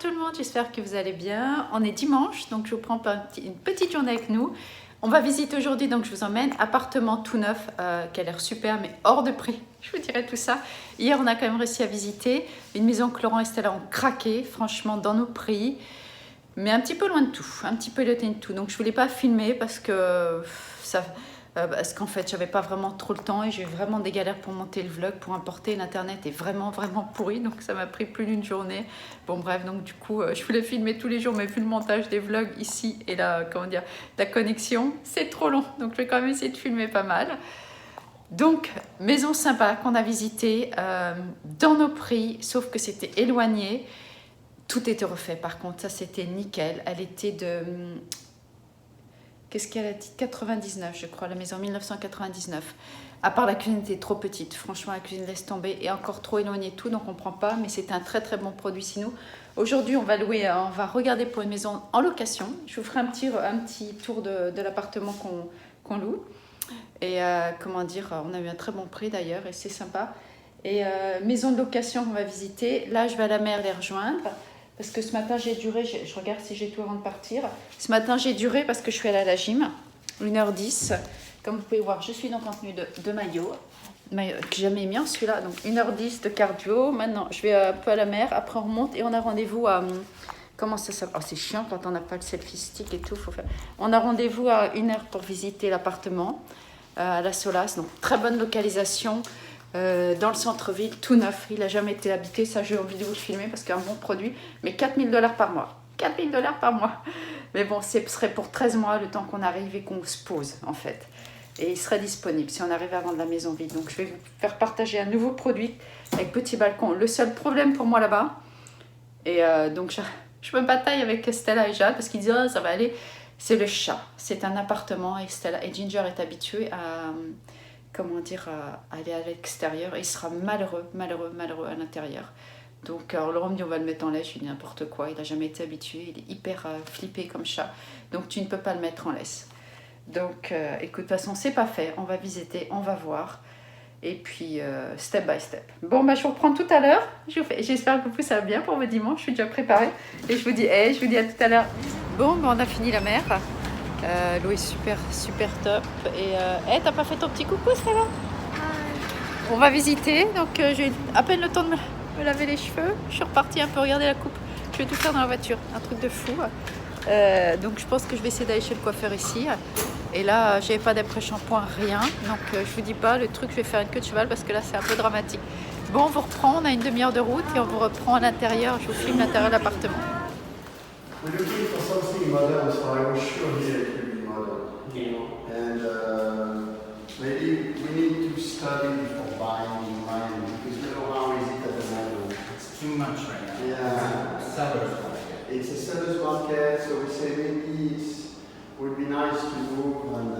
tout le monde, j'espère que vous allez bien. On est dimanche, donc je vous prends une petite journée avec nous. On va visiter aujourd'hui, donc je vous emmène, appartement tout neuf, qui a l'air super, mais hors de prix. Je vous dirai tout ça. Hier, on a quand même réussi à visiter une maison que Laurent et Stella ont craqué, franchement, dans nos prix. Mais un petit peu loin de tout, un petit peu éloigné de tout. Donc je ne voulais pas filmer parce que parce qu'en fait, j'avais pas vraiment trop le temps et j'ai eu vraiment des galères pour monter le vlog, pour importer. L'internet est vraiment pourri, donc ça m'a pris plus d'une journée. Bon bref, donc du coup, je voulais filmer tous les jours, mais vu le montage des vlogs ici et la connexion, c'est trop long. Donc je vais quand même essayer de filmer pas mal. Donc, maison sympa qu'on a visitée, dans nos prix, sauf que c'était éloigné. Tout était refait par contre, ça c'était nickel. Elle était de... Qu'est-ce qu'elle a dit? 99, je crois, la maison 1999. À part la cuisine était trop petite. Franchement, la cuisine laisse tomber et encore trop éloignée de tout, donc on ne prend pas. Mais c'est un très très bon produit sinon. Aujourd'hui, on va louer, on va regarder pour une maison en location. Je vous ferai un petit tour de l'appartement qu'on loue. Et comment dire, on a eu un très bon prix d'ailleurs et c'est sympa. Et maison de location, on va visiter. Là, je vais à la mer les rejoindre. Parce que ce matin, j'ai duré, je regarde si j'ai tout avant de partir. Ce matin, j'ai duré parce que je suis allée à la gym, 1h10. Comme vous pouvez voir, je suis donc en tenue de maillot que j'ai jamais mis en celui-là. Donc 1h10 de cardio. Maintenant, je vais un peu à la mer. Après, on remonte et on a rendez-vous à... Comment ça s'appelle? Oh, c'est chiant quand on n'a pas le selfie stick et tout. On a rendez-vous à 1h pour visiter l'appartement à la Solace. Donc, très bonne localisation. Dans le centre-ville, tout neuf, il n'a jamais été habité, ça j'ai envie de vous le filmer parce qu'un bon produit, mais 4 000 $ par mois, 4 000 $ par mois, mais bon, ce serait pour 13 mois le temps qu'on arrive et qu'on se pose en fait, et il serait disponible si on arrive à vendre la maison vide. Donc je vais vous faire partager un nouveau produit avec petit balcon. Le seul problème pour moi là-bas, et donc je me bataille avec Stella et Jade parce qu'ils disent oh, ça va aller, c'est le chat. C'est un appartement et Stella et Ginger est habitué à... comment dire, à aller à l'extérieur et il sera malheureux à l'intérieur. Donc alors Laurent me dit on va le mettre en laisse, je lui dis n'importe quoi, il n'a jamais été habitué, il est hyper flippé comme chat, donc tu ne peux pas le mettre en laisse. Donc écoute, de toute façon c'est pas fait, on va visiter, on va voir, et puis step by step. Bon bah je vous reprends tout à l'heure, j'espère que ça va bien pour vos dimanches, je suis déjà préparée, et je vous dis à tout à l'heure. Bon bah on a fini la mer. L'eau est super top. Et t'as pas fait ton petit coucou, Stella? On va visiter. Donc j'ai à peine le temps de me laver les cheveux. Je suis repartie un peu regarder la coupe. Je vais tout faire dans la voiture. Un truc de fou. Donc je pense que je vais essayer d'aller chez le coiffeur ici. Et là, j'avais pas d'après-shampoing, rien. Donc je vous dis pas, le truc, je vais faire une queue de cheval parce que là, c'est un peu dramatique. Bon, on vous reprend. On a une demi-heure de route et on vous reprend à l'intérieur. Je vous filme l'intérieur de l'appartement. We're looking for something modern, so I was sure here it will be modern. Yeah. And maybe we need to study before buying mine because we don't know how is it at the moment. It's too much right now. Yeah. It's a seller's market. It's a seller's market, so we say maybe it would be nice to move and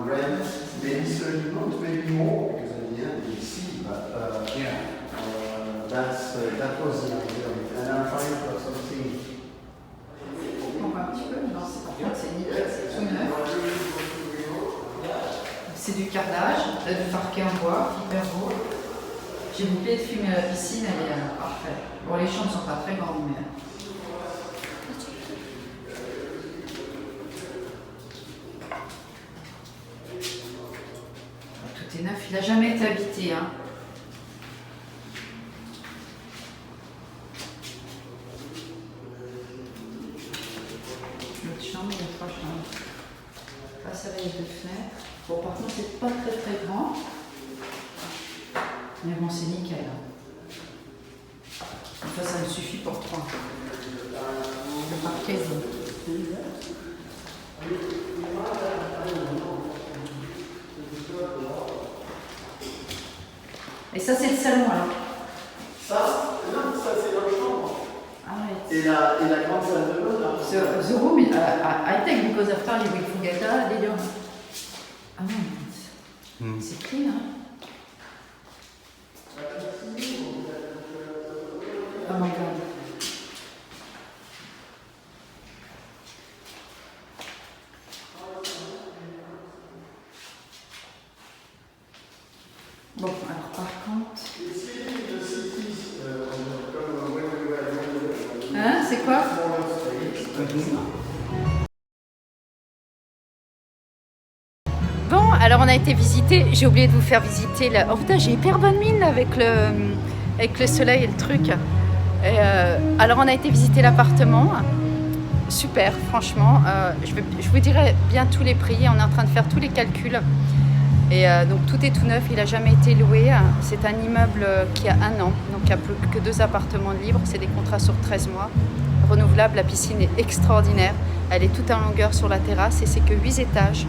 rent maybe 30 months, maybe more, because at the end we see. But that was the idea. And I'm trying for something. On va un petit peu, non, c'est nickel, c'est tout neuf. C'est du carrelage, du parquet en bois, hyper beau. J'ai oublié de filmer la piscine, elle est parfaite. Bon, les chambres ne sont pas très grandes, mais... Tout est neuf, il n'a jamais été habité, hein. L'autre chambre, il y a 3 chambres. Là, ça va, il y a 2 fenêtres. Bon, par contre, c'est pas très grand. Mais bon, c'est nickel. Enfin, ça me suffit pour 3. Le parquet, et ça, c'est le salon, alors? Ça, non, ça c'est leur chambre. Ah ouais. Et la grande salle de bain, là. The room, I think, because after you will forget that, they don't... Ah non, c'est clean, hein? Oh my god. Bon, alors par contre... It's really the cities, when we were c'est quoi? Bon, alors on a été visiter, j'ai oublié de vous faire visiter là. Oh putain, j'ai hyper bonne mine là, avec le soleil et le truc. Et, alors on a été visiter l'appartement. Super, franchement. Je vous dirai bien tous les prix. On est en train de faire tous les calculs. Et donc tout est tout neuf, il n'a jamais été loué. C'est un immeuble qui a 1 an, donc il n'y a plus que 2 appartements libres. C'est des contrats sur 13 mois. Renouvelable, la piscine est extraordinaire. Elle est toute en longueur sur la terrasse et c'est que 8 étages.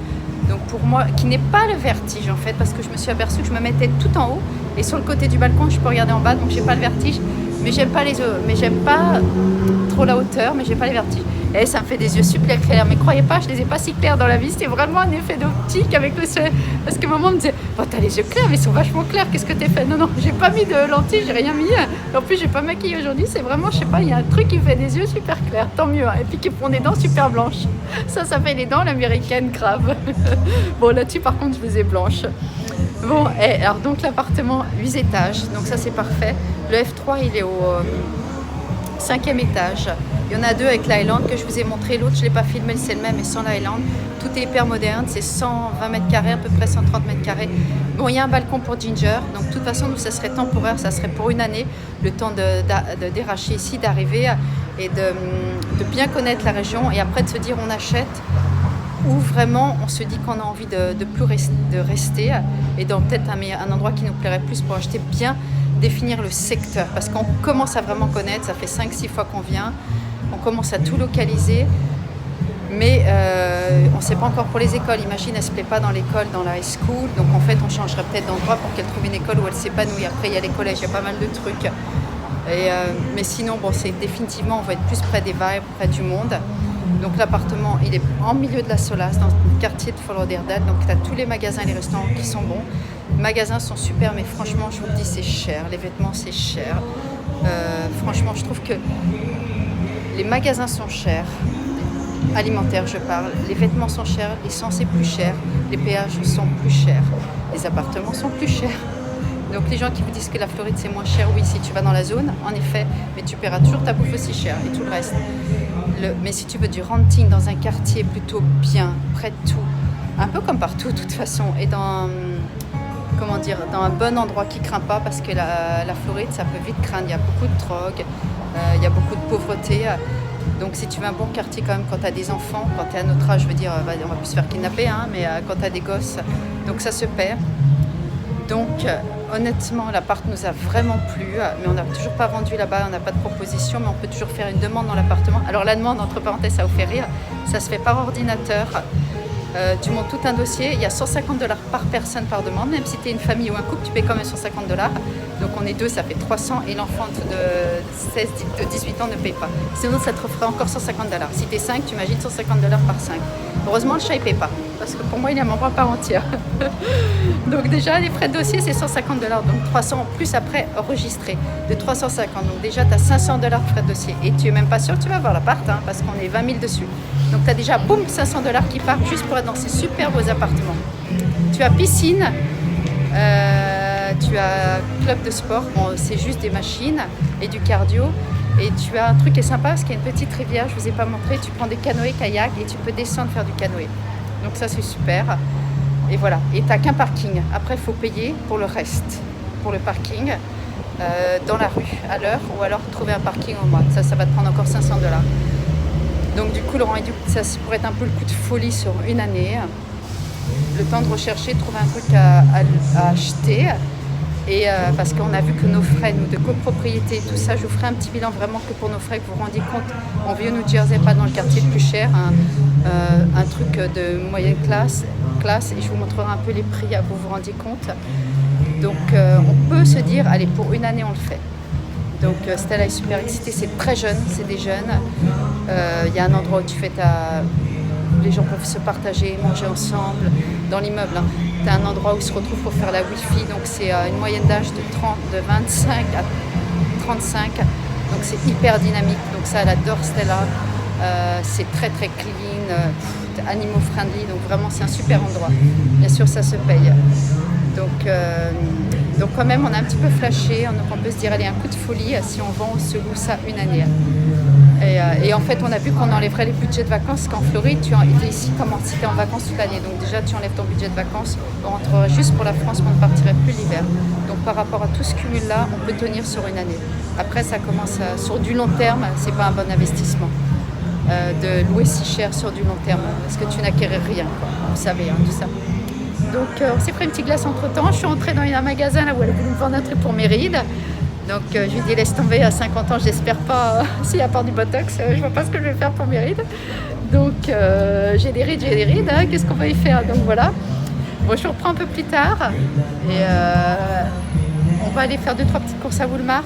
Donc pour moi, qui n'est pas le vertige en fait, parce que je me suis aperçue que je me mettais tout en haut et sur le côté du balcon, je peux regarder en bas, donc j'ai pas le vertige. Mais j'aime pas trop la hauteur, mais j'ai pas les vertiges. Et ça me fait des yeux super clairs. Mais croyez pas, je les ai pas si clairs dans la vie. C'était vraiment un effet d'optique avec le soleil. Parce que maman me disait, oh, t'as les yeux clairs, mais ils sont vachement clairs. Qu'est-ce que t'as fait? Non, j'ai pas mis de lentilles, j'ai rien mis. En plus, j'ai pas maquillé aujourd'hui. C'est vraiment, je sais pas, il y a un truc qui fait des yeux super clairs. Tant mieux. Et puis qui font des dents super blanches. Ça fait les dents l'américaine grave. Bon, là-dessus, par contre, je les ai blanches. Bon, et alors donc l'appartement 8 étages, donc ça c'est parfait. Le F3 il est au 5e étage. Il y en a 2 avec l'Island que je vous ai montré. L'autre je ne l'ai pas filmé, c'est le même mais sans l'Island. Tout est hyper moderne, c'est 120 mètres carrés, à peu près 130 mètres carrés. Bon, il y a un balcon pour Ginger, donc de toute façon nous ça serait temporaire, ça serait pour 1 année, le temps de déracher ici, d'arriver et de bien connaître la région et après de se dire on achète. Où vraiment on se dit qu'on a envie de rester et dans peut-être un endroit qui nous plairait plus pour acheter, bien définir le secteur parce qu'on commence à vraiment connaître, ça fait 5-6 fois qu'on vient, on commence à tout localiser mais on ne sait pas encore pour les écoles. Imagine, elle ne se plaît pas dans l'école, dans la high school, donc en fait on changerait peut-être d'endroit pour qu'elle trouve une école où elle s'épanouit. Après il y a les collèges, il y a pas mal de trucs mais sinon bon, c'est définitivement on va être plus près des vibes, près du monde. Donc l'appartement, il est en milieu de la Solace, dans le quartier de Fort Lauderdale. Donc tu as tous les magasins et les restaurants qui sont bons. Les magasins sont super, mais franchement, je vous le dis, c'est cher. Les vêtements, c'est cher. Franchement, je trouve que les magasins sont chers. Alimentaires, je parle. Les vêtements sont chers, l'essence est plus cher, les péages sont plus chers, les appartements sont plus chers. Donc les gens qui vous disent que la Floride c'est moins cher, oui, si tu vas dans la zone, en effet, mais tu paieras toujours ta bouffe aussi cher et tout le reste. Mais si tu veux du renting dans un quartier plutôt bien, près de tout, un peu comme partout de toute façon, et dans un bon endroit qui ne craint pas, parce que la Floride ça peut vite craindre, il y a beaucoup de drogue, il y a beaucoup de pauvreté. Donc si tu veux un bon quartier quand même quand tu as des enfants, quand tu es à notre âge, je veux dire, on va plus se faire kidnapper, hein, mais quand tu as des gosses, donc ça se paie. Donc honnêtement l'appart nous a vraiment plu, mais on n'a toujours pas vendu là-bas, on n'a pas de proposition, mais on peut toujours faire une demande dans l'appartement. Alors la demande, entre parenthèses, ça vous fait rire, ça se fait par ordinateur. Tu montes tout un dossier, il y a 150 $ par personne par demande, même si tu es une famille ou un couple, tu payes quand même 150 $. Donc on est 2, ça fait 300 et l'enfant de 18 ans ne paye pas. Sinon ça te referait encore 150 $. Si tu es 5, tu imagines 150 $ par 5. Heureusement le chat il paye pas, parce que pour moi il est un membre à part entière. Donc déjà les frais de dossier c'est 150 $, donc 300 en plus après enregistré, de 350. Donc déjà tu as 500 $ de frais de dossier et tu es même pas sûr que tu vas avoir l'appart, hein, parce qu'on est 20 000 dessus. Donc tu as déjà boum 500 $ qui partent juste pour être dans ces super beaux appartements. Tu as piscine, tu as club de sport, bon, c'est juste des machines et du cardio. Et tu as un truc qui est sympa parce qu'il y a une petite rivière, je ne vous ai pas montré, tu prends des canoës, kayak et tu peux descendre faire du canoë. Donc ça c'est super. Et voilà, et tu n'as qu'un parking. Après il faut payer pour le reste, pour le parking dans la rue à l'heure ou alors trouver un parking au mois. Ça va te prendre encore 500 $. Donc du coup Laurent, ça pourrait être un peu le coup de folie sur 1 année. Le temps de rechercher, de trouver un truc à acheter. Et parce qu'on a vu que nos frais, nous, de copropriété, tout ça, je vous ferai un petit bilan vraiment que pour nos frais, que vous vous rendiez compte. On vit au New Jersey, pas dans le quartier le plus cher, un truc de moyenne classe, et je vous montrerai un peu les prix, à vous vous rendiez compte. Donc on peut se dire, allez, pour 1 année, on le fait. Donc Stella est super excitée, c'est très jeune, c'est des jeunes. Il y a un endroit où tu fais les gens peuvent se partager, manger ensemble dans l'immeuble. Hein. Tu as un endroit où ils se retrouvent pour faire la Wi-Fi, donc c'est une moyenne d'âge de 25 à 35, donc c'est hyper dynamique. Donc ça, elle adore Stella. C'est très très clean, animaux friendly, donc vraiment c'est un super endroit. Bien sûr, ça se paye. Donc quand même, on a un petit peu flashé, donc on peut se dire, allez, un coup de folie, si on vend, on se loue ça 1 année. Et en fait, on a vu qu'on enlèverait les budgets de vacances, qu'en Floride, tu étais ici comme si tu étais en vacances toute l'année. Donc déjà, tu enlèves ton budget de vacances, on rentrerait juste pour la France, mais on ne partirait plus l'hiver. Donc par rapport à tout ce cumul-là, on peut tenir sur une année. Après, ça commence sur du long terme, c'est pas un bon investissement de louer si cher sur du long terme, parce que tu n'acquérais rien, quoi. Vous savez, hein, tout ça. Donc on s'est pris une petite glace entre temps. Je suis entrée dans un magasin là où elle voulait me vendre un truc pour mes rides. Donc je lui ai dit laisse tomber, à 50 ans j'espère pas, si à part du botox, je vois pas ce que je vais faire pour mes rides. Donc j'ai des rides, hein, qu'est-ce qu'on va y faire? Donc voilà. Bon, je reprends un peu plus tard et on va aller faire 2-3 petites courses à Walmart.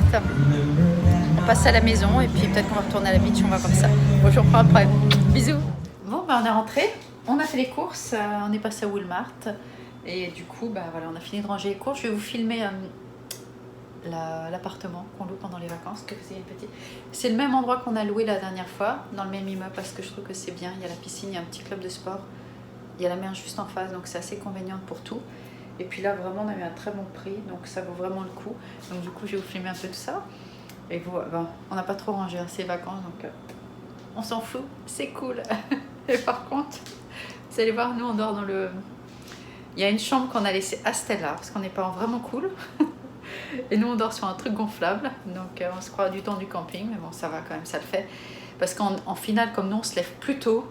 On passe à la maison et puis peut-être qu'on va retourner à la beach, on va voir ça. Bon, je reprends après. Bisous. Bon, on est rentré, on a fait les courses, on est passé à Walmart et du coup, voilà, on a fini de ranger les courses. Je vais vous filmer l'appartement qu'on loue pendant les vacances, que c'est petit. C'est le même endroit qu'on a loué la dernière fois, dans le même immeuble, parce que je trouve que c'est bien. Il y a la piscine, il y a un petit club de sport, il y a la mer juste en face, donc c'est assez convenient pour tout. Et puis là, vraiment, on a eu un très bon prix, donc ça vaut vraiment le coup. Donc du coup, je vais vous filmer un peu tout ça. Et vous, on n'a pas trop rangé, hein, c'est les vacances, donc on s'en fout, c'est cool. Et par contre, vous allez voir, nous, on dort dans le... Il y a une chambre qu'on a laissée à Stella, parce qu'on n'est pas vraiment cool. Et nous on dort sur un truc gonflable, donc on se croit du temps du camping, mais bon ça va quand même, ça le fait. Parce qu'en finale, comme nous on se lève plus tôt,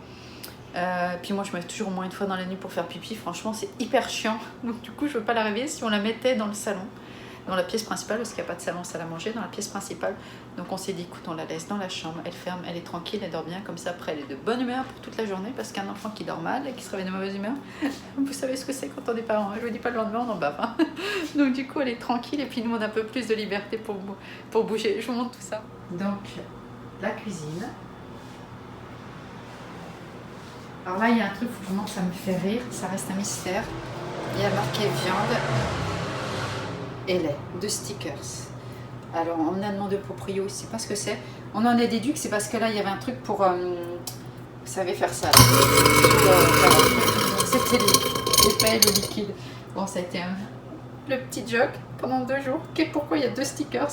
puis moi je me lève toujours au moins une fois dans la nuit pour faire pipi, franchement c'est hyper chiant. Donc du coup je veux pas la réveiller. Si on la mettait dans le salon, dans la pièce principale, parce qu'il n'y a pas de salon salle à manger, dans la pièce principale, donc on s'est dit écoute on la laisse dans la chambre, elle ferme, elle est tranquille, elle dort bien, comme ça après elle est de bonne humeur pour toute la journée, parce qu'un enfant qui dort mal et qui se réveille de mauvaise humeur, vous savez ce que c'est quand on est parent, je vous dis pas le lendemain on en bave, hein. Donc du coup elle est tranquille et puis nous on a un peu plus de liberté pour bouger. Je vous montre tout ça. Donc la cuisine. Alors là il y a un truc, vraiment ça me fait rire, ça reste un mystère. Il y a marqué viande et lait, 2 stickers. Alors on a demandé au proprio, il ne sait pas ce que c'est. On en a déduit que c'est parce que là il y avait un truc pour, vous savez faire ça. C'était l'épais, le liquide. Bon ça a été le petit joke pendant 2 jours. Pourquoi il y a 2 stickers?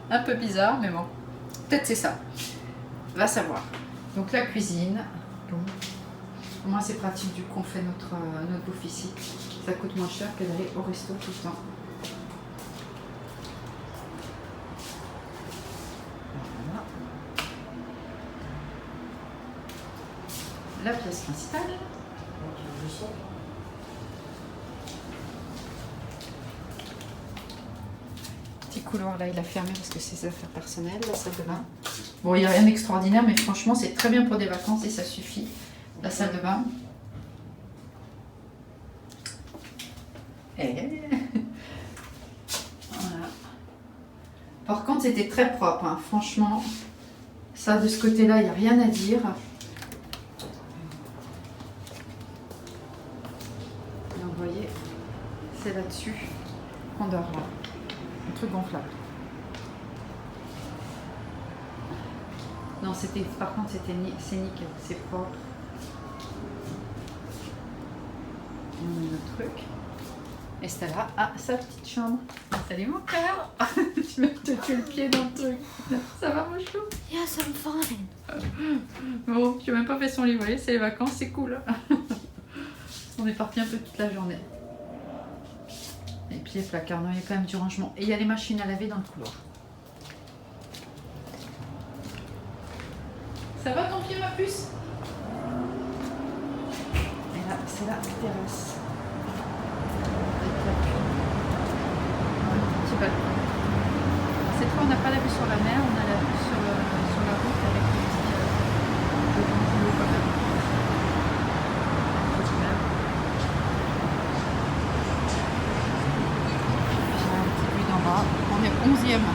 Un peu bizarre, mais bon. Peut-être c'est ça. Va savoir. Donc la cuisine. Bon. Au moins c'est pratique, du coup on fait notre bouffe ici. Ça coûte moins cher que d'aller au resto tout le temps. La pièce principale. Petit couloir là, il a fermé parce que c'est ses affaires personnelles, la salle de bain. Bon, il n'y a rien d'extraordinaire, mais franchement, c'est très bien pour des vacances et ça suffit. La salle de bain. Et... voilà. Par contre, c'était très propre, hein. Franchement. Ça, de ce côté-là, il n'y a rien à dire. Donc, vous voyez, c'est là-dessus qu'on dort là. Un truc gonflable. Non, c'était, par contre, c'est nickel, c'est propre. On a notre truc. Et Stella a sa petite chambre. Salut mon cœur. Tu me tues le pied dans le truc. Ça va mon chou? Yes, I'm fine. Bon, tu n'as même pas fait son lit, vous voyez, c'est les vacances, c'est cool. On est parti un peu toute la journée. Et puis les placards, non, il y a quand même du rangement. Et il y a les machines à laver dans le couloir. Ça va ton pied, ma puce? Et là, c'est la terrasse. Petit balcon. Cette fois, on n'a pas la vue sur la mer, on a la vue sur la route avec le petit l'eau quand même. J'ai un petit vue d'en bas. On est 11e.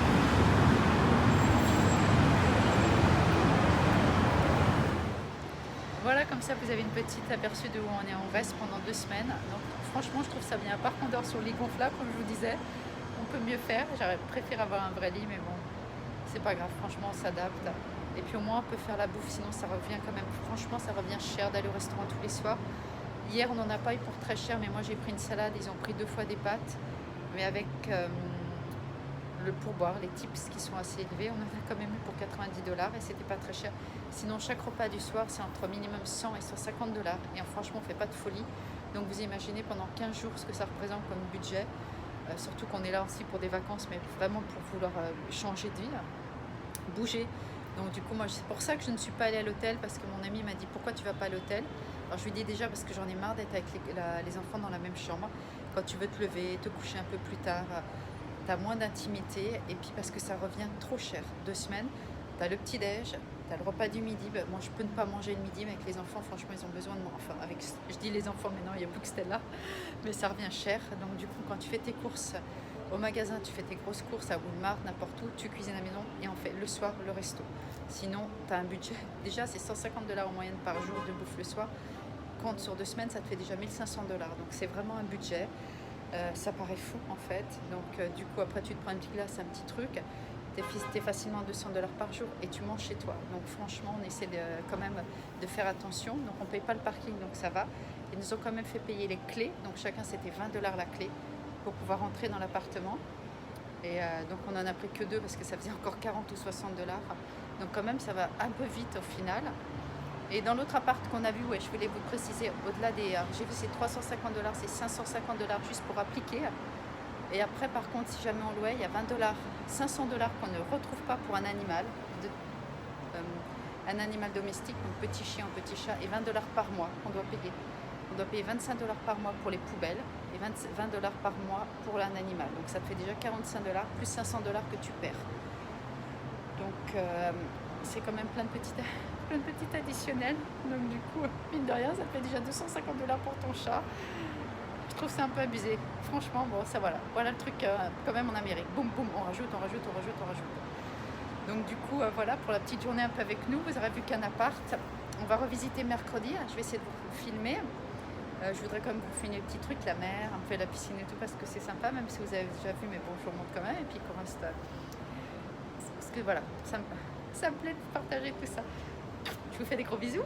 Voilà, comme ça vous avez une petite aperçu de où on est. On reste pendant 2 semaines. Donc franchement je trouve ça bien. Par contre, on dort sur le lit gonflable, comme je vous disais. On peut mieux faire. J'aurais préféré avoir un vrai lit, mais bon, c'est pas grave. Franchement, on s'adapte. Et puis au moins on peut faire la bouffe, sinon ça revient quand même. Franchement, ça revient cher d'aller au restaurant tous les soirs. Hier, on n'en a pas eu pour très cher, mais moi j'ai pris une salade. Ils ont pris 2 fois des pâtes, mais avec le pourboire, les tips qui sont assez élevés. On en a quand même eu pour 90 $ et c'était pas très cher. Sinon, chaque repas du soir, c'est entre minimum 100 et 150 $. Et franchement, on fait pas de folie. Donc vous imaginez pendant 15 jours ce que ça représente comme budget. Surtout qu'on est là aussi pour des vacances, mais vraiment pour vouloir changer de vie, bouger. Donc du coup, moi, c'est pour ça que je ne suis pas allée à l'hôtel, parce que mon ami m'a dit pourquoi tu vas pas à l'hôtel. Alors je lui dis déjà parce que j'en ai marre d'être avec les enfants dans la même chambre. Quand tu veux te lever, te coucher un peu plus tard, tu as moins d'intimité, et puis parce que ça revient trop cher. 2 semaines, tu as le petit-déj, tu as le repas du midi. Ben, moi, je peux ne pas manger le midi, mais avec les enfants, franchement, ils ont besoin de moi. Enfin, je dis les enfants, mais non, il n'y a plus que Stella. Mais ça revient cher. Donc, du coup, quand tu fais tes courses au magasin, tu fais tes grosses courses à Walmart, n'importe où, tu cuisines à la maison et on fait le soir le resto. Sinon, tu as un budget. Déjà, c'est 150 $ en moyenne par jour de bouffe le soir. Compte sur 2 semaines, ça te fait déjà 1500 $. Donc, c'est vraiment un budget. Ça paraît fou en fait. Donc du coup après tu te prends une petite glace, un petit truc, t'es facilement 200 $ par jour et tu manges chez toi. Donc franchement on essaie quand même de faire attention. Donc on paye pas le parking, donc ça va. Ils nous ont quand même fait payer les clés, donc chacun c'était 20 $ la clé pour pouvoir rentrer dans l'appartement. Et donc on en a pris que 2 parce que ça faisait encore 40 ou 60 $. Donc quand même ça va un peu vite au final. Et dans l'autre appart qu'on a vu, ouais, je voulais vous préciser, au-delà des... j'ai vu c'est 350 $, c'est 550 $ juste pour appliquer. Et après, par contre, si jamais on louait, il y a 20 $, 500 $ qu'on ne retrouve pas pour un animal, un animal domestique, donc petit chien, petit chat, et 20 $ par mois qu'on doit payer. On doit payer 25 $ par mois pour les poubelles et 20 $ par mois pour un animal. Donc ça te fait déjà 45 $ plus 500 $ que tu perds. Donc c'est quand même plein de petites additionnels. Donc du coup, mine de rien, ça te fait déjà 250 $ pour ton chat. Je trouve c'est un peu abusé. Franchement, bon, ça voilà. Voilà le truc quand même en Amérique. Boum, boum, on rajoute. Donc du coup, voilà, pour la petite journée un peu avec nous, vous aurez vu qu'un appart. On va revisiter mercredi. Je vais essayer de vous filmer. Je voudrais quand même vous filmer des petits trucs, la mer, un peu la piscine et tout, parce que c'est sympa, même si vous avez déjà vu, mais bon, je vous remontre quand même. Et puis qu'on reste... Parce que voilà, ça me plaît de partager tout ça. Je vous fais des gros bisous.